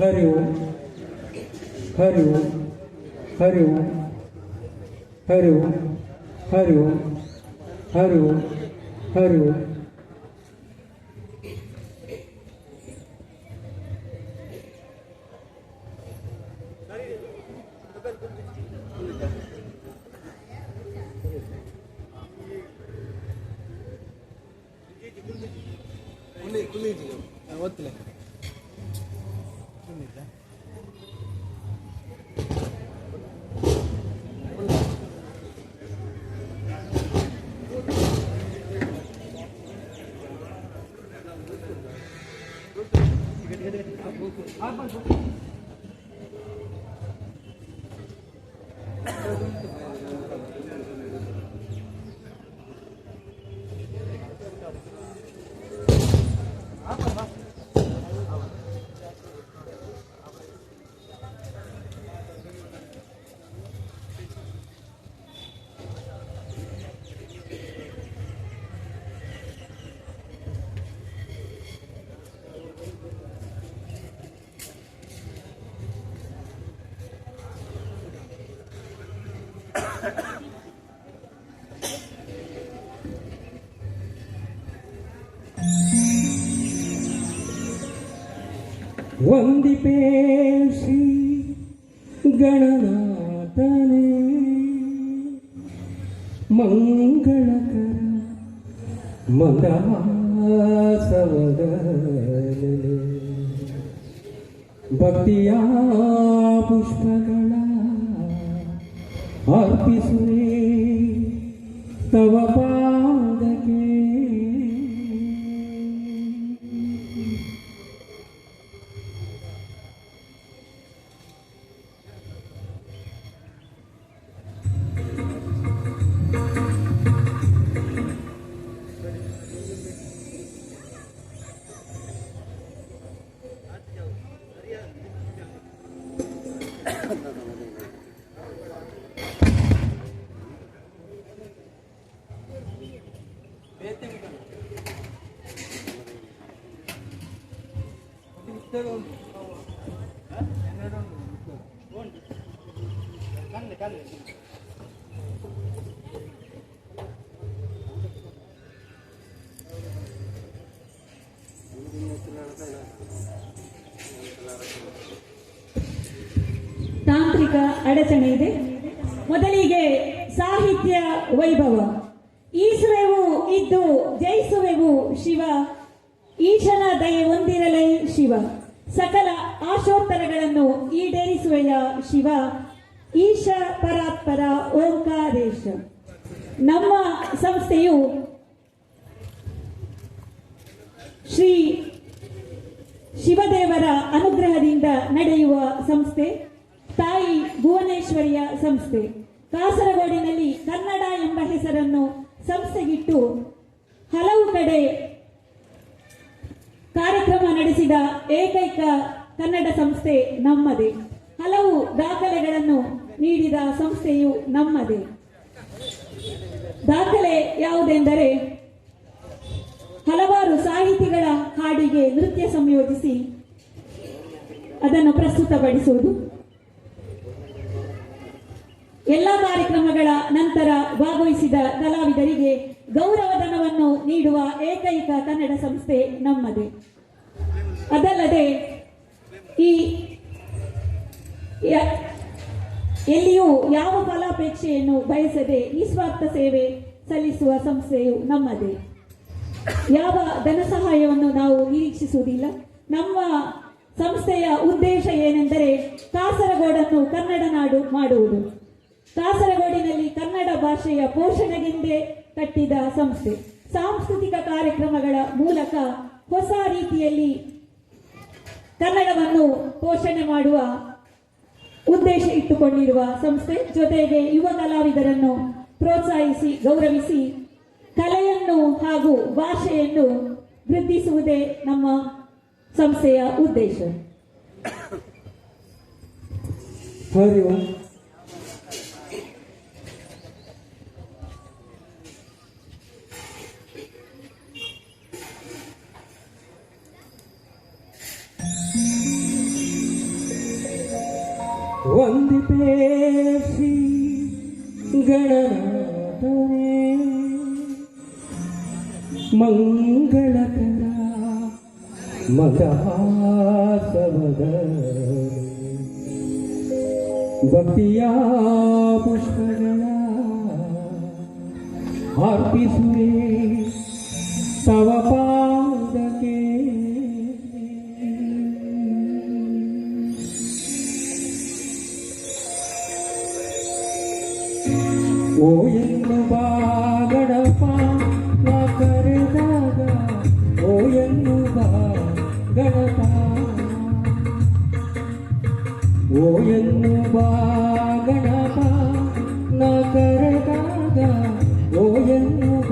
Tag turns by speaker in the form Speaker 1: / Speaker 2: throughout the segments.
Speaker 1: हरि ओम हरि ओम हरि ओम हरि ओम हरि ओम हरि ओम हरि ओम
Speaker 2: ಗೊತ್ತಿಲ್ಲ.
Speaker 1: ವಂದಿಪೇ ಶ್ರೀ ಗಣನಾಥನೇ ಮಂಗಳಕರ ಮಂದಹಾಸವದನೆ ಭಕ್ತಿಯ ಪುಷ್ಪಗಳ ಅರ್ಪಿಸುವೆ ತವ ಪಾದಕ್ಕೆ.
Speaker 3: ತಾಂತ್ರಿಕ ಅಡಚಣೆ ಇದೆ. ಮೊದಲಿಗೆ ಸಾಹಿತ್ಯ ವೈಭವ. ಈಸುವೆವು ಇದ್ದು ಜಯಿಸುವೆವು ಶಿವ, ಈಶನ ದಯೆ ಹೊಂದಿರಲೈ ಶಿವ, ಸಕಲ ಆಶೋತ್ತರಗಳನ್ನು ಈಡೇರಿಸುವೆಯ ಶಿವ, ಈಶ ಪರಾತ್ಪರ ಓಂಕಾರೇಶ. ನಮ್ಮ ಸಂಸ್ಥೆಯು ಶ್ರೀ ಶಿವದೇವರ ಅನುಗ್ರಹದಿಂದ ನಡೆಯುವ ಸಂಸ್ಥೆ. ತಾಯಿ ಭುವನೇಶ್ವರಿಯ ಸಂಸ್ಥೆ. ಕಾಸರಗೋಡಿನಲ್ಲಿ ಕನ್ನಡ ಎಂಬ ಹೆಸರನ್ನು ಸಂಸ್ಥೆಗಿಟ್ಟು ಹಲವು ಕಡೆ ಕಾರ್ಯಕ್ರಮ ನಡೆಸಿದ ಏಕೈಕ ಕನ್ನಡ ಸಂಸ್ಥೆ ನಮ್ಮದೇ. ಹಲವು ದಾಖಲೆಗಳನ್ನು ನೀಡಿದ ಸಂಸ್ಥೆಯು ನಮ್ಮದೇ. ದಾಖಲೆ ಯಾವುದೆಂದರೆ ಹಲವಾರು ಸಾಹಿತಿಗಳ ಹಾಡಿಗೆ ನೃತ್ಯ ಸಂಯೋಜಿಸಿ ಅದನ್ನು ಪ್ರಸ್ತುತಪಡಿಸುವುದು. ಎಲ್ಲ ಕಾರ್ಯಕ್ರಮಗಳ ನಂತರ ಭಾಗವಹಿಸಿದ ಕಲಾವಿದರಿಗೆ ಗೌರವಧನವನ್ನು ನೀಡುವ ಏಕೈಕ ಕನ್ನಡ ಸಂಸ್ಥೆ ನಮ್ಮದೇ. ಅದಲ್ಲದೆ ಈ ಎಲ್ಲಿಯೂ ಯಾವ ಫಲಾಪೇಕ್ಷೆಯನ್ನು ಬಯಸದೆ ನಿಸ್ವಾರ್ಥ ಸೇವೆ ಸಲ್ಲಿಸುವ ಸಂಸ್ಥೆಯು ನಮ್ಮದೇ. ಯಾವ ಧನ ಸಹಾಯವನ್ನು ನಾವು ನಿರೀಕ್ಷಿಸುವುದಿಲ್ಲ. ನಮ್ಮ ಸಂಸ್ಥೆಯ ಉದ್ದೇಶ ಏನೆಂದರೆ ಕಾಸರಗೋಡನ್ನು ಕನ್ನಡ ನಾಡು ಮಾಡುವುದು. ಕಾಸರಗೋಡಿನಲ್ಲಿ ಕನ್ನಡ ಭಾಷೆಯ ಪೋಷಣೆಗೆಂದೇ ಕಟ್ಟಿದ ಸಂಸ್ಥೆ. ಸಾಂಸ್ಕೃತಿಕ ಕಾರ್ಯಕ್ರಮಗಳ ಮೂಲಕ ಹೊಸ ರೀತಿಯಲ್ಲಿ ಕನ್ನಡವನ್ನು ಪೋಷಣೆ ಮಾಡುವ ಉದ್ದೇಶ ಇಟ್ಟುಕೊಂಡಿರುವ ಸಂಸ್ಥೆ. ಜೊತೆಗೆ ಯುವ ಕಲಾವಿದರನ್ನು ಪ್ರೋತ್ಸಾಹಿಸಿ ಗೌರವಿಸಿ ಕಲೆಯನ್ನು ಹಾಗೂ ಭಾಷೆಯನ್ನು ವೃದ್ಧಿಸುವುದೇ ನಮ್ಮ ಸಂಸ್ಥೆಯ ಉದ್ದೇಶ.
Speaker 1: ಹರಿ ಓಂ. ಗಣನಾಥನೇ ಮಂಗಳಕರ ಮದಹಾಸವದ ಭಕ್ತಿಯ ಪುಷ್ಪಗಳ ಅರ್ಪಿಸುವೆ ತವ ಪಾದಕ್ಕೆ ಓ ಎನ್ನುವ ಗಣಪ ನಾ ಕರೆದಾಗ ಓ ಎನ್ನುವ ಗಣಪ ಓ ಎನ್ನುವ ಗಣಪ ನಾ ಕರೆದಾಗ ಓ ಎನ್ನುವ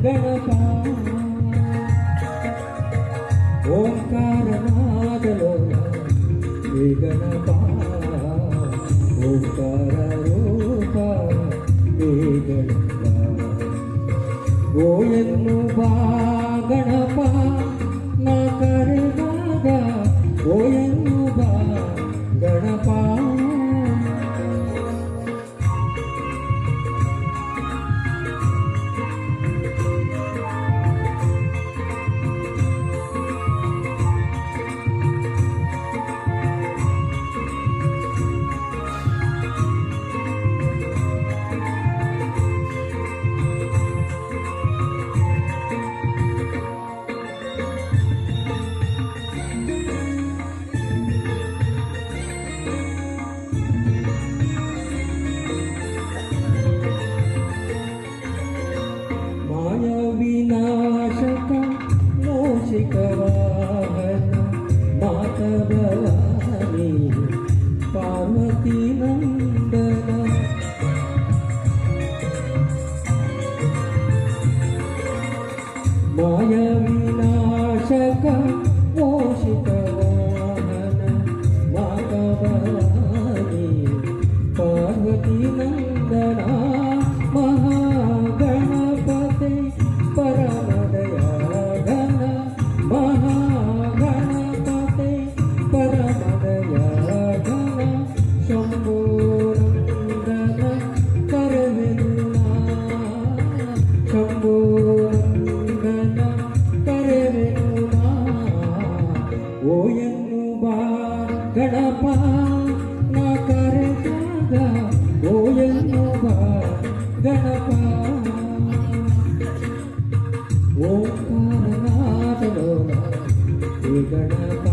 Speaker 1: ಗಣಪ ಓಂಕಾರನಾದಲೋ ಹೇ ಗಣಪ ಓಂಕಾರ ರೂಪ ಹೇ ಗಣಪ ಓ ಎನ್ನುವ ಗಣಪ ನಾ ಕರೆದಾಗ ಓ ಎನ್ನುವ ಗಣಪ ವಿನಾಶಕ ಮೋಷಿಕ ವಾಹನ ಮಾತವನಿ ಪಾರ್ವತಿ ನಂದನ ಮಾಯ ವಿನಾಶಕ ಮೋಷಿಕ ವಾಹನ ಮಾತವನಿ ಪಾರ್ವತಿ ನಂದನ ಮಹಾಗಣಪತಿ ಪರಮದಯಾಘನ ಮಹಾಗಣಪತಿ ಪರಮದಯಾಘನ ಶಂಭೋ ನಂದನ ಕರವೆಲ್ಲ ಶಂಭೋ ನಂದನ ಕರವೆಲ್ಲ ಓ ಎನ್ನುವ ಗಣಪ ನಾ ಕರೆದಾಗ ಓ ಎನ್ನುವ ಗಣಪ ಓಂಕಾರನಾದಲೋ ಹೇ ಗಣಪ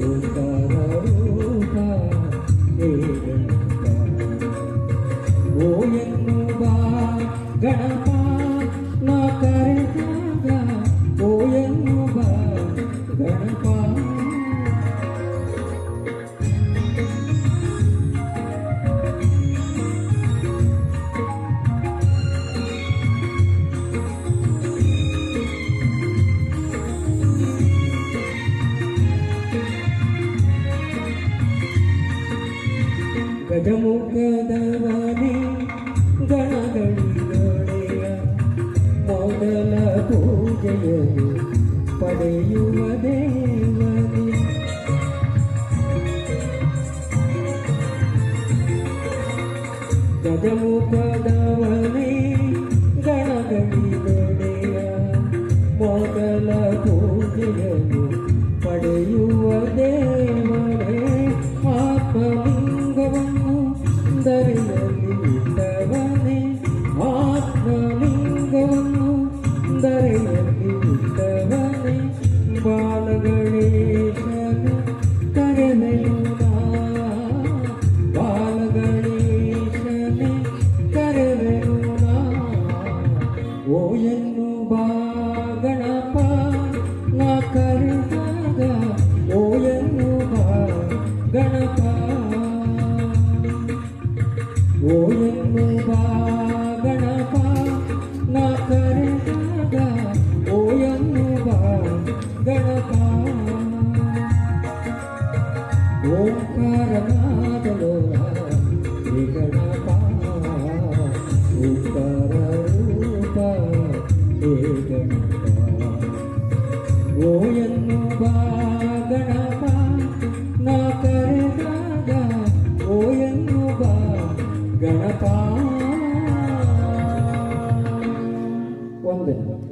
Speaker 1: ಓಂಕಾರ ರೂಪ ಹೇ ಗಣಪ ಓ ಎನ್ನುವ ಗಣಪ ನಾ ಕರೆದಾಗ ಓ ಎನ್ನುವ ಗಣಪ ಗಜಮುಖದವನೇ ಗಣಗಳಿಗೊಡೆಯ ಮೊದಲ ಪೂಜೆಯನ್ನು ಪಡೆಯುವ ದೇವನೇ ಗಜಮುಖದವನೇ ಗಣಗಳಿಗೊಡೆಯ ಮೊದಲ ಪೂಜೆಯನ್ನು ಪಡೆಯುವ ದೇವನೇ ಆತ್ಮಲಿಂಗವನ್ನು ದರೆಯಲ್ಲಿ ಇಟ್ಟವನೇ ಆತ್ಮಲಿಂಗವನ್ನು ದರೆಯಲ್ಲಿ ಇಟ್ಟವನೇ ಬಾಲಗಣೇಶನ ಕರೆವೆಯುವ ಬಾಲಗಣೇಶನ ಕರೆವೆಯುವ ಓ ಎನ್ನುವ ಗಣಪ ನಾ ಕರೆದಾಗ ಓ ಎನ್ನುವ ಗಣಪ ಓ ಎನ್ನುವ ಗಣಪ ನಾ ಕರೆದಾಗ ಓ ಎನ್ನುವ ಗಣಪ ಓಂಕಾರನಾದಲೋ ಹೇ ಗಣಪ ಓಂಕಾರ ರೂಪ ಹೇ ಗಣಪ ಓ ಎನ್ನುವ ಗಣಪ ನಾ ಕರೆದಾಗ ಓ ಎನ್ನುವ ಗಣಪ ವಂದನೆ.